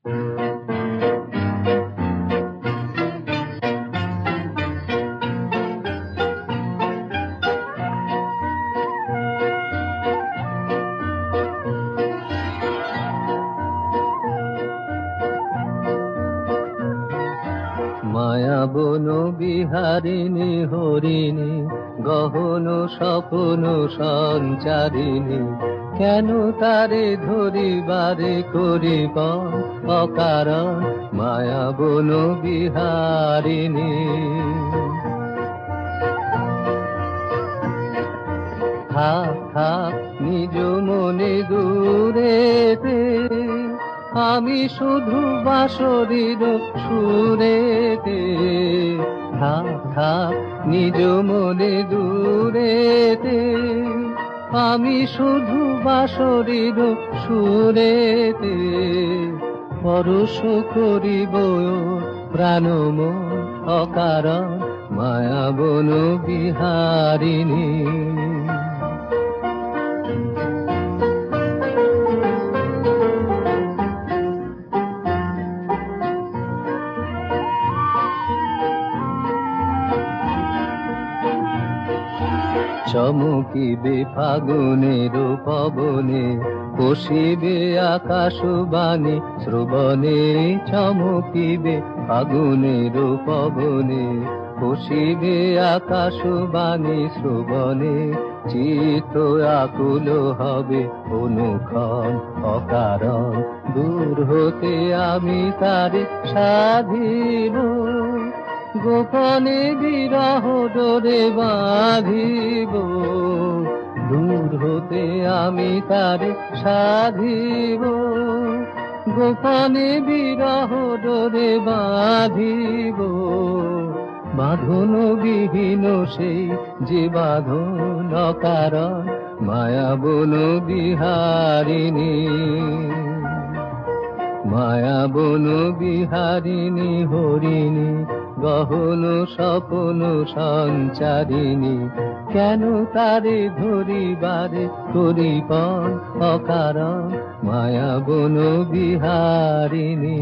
মায়া বন বিহারিণী হরিণী, গহন স্বপ্ন সঞ্চারিণী, কেন তারে ধরিবারে করিব অকারণ মায়া বন বিহারিণী। থাক থাক নিজ মনে দূরেতে, আমি শুধু বাঁশরীর সুরেতে। থাক থাক নিজ মনে দূরেতে, আমি শুধু বাঁশরীর সুরেতে। পরশ করিব প্রাণমন অকারণ মায়া বন বিহারিণী। চমকিবে ফাগুনের পবনে, কষিবে আকাশবাণী শ্রবণে। চমকিবে ফাগুনের পবনে, কষিবে আকাশবাণী শ্রবণে। চিত্ত আকুল হবে অনুক্ষণ অকারণ, দূর হতে আমি তারে সাধিব। গোপনে বিরহ ডোরে বাঁধিব, দূর হতে আমি তারে সাধিব। গোপনে বিরহ ডোরে বাঁধিব, বাঁধন বিহীন সেই যে বাঁধন অকারণ মায়া বন বিহারিণী। মায়া বন বিহারিণী হরিণী, গহন স্বপ্ন সঞ্চারিণী, কেন তারে ধরিবারে করিপন অকারণ মায়া বন বিহারিণী।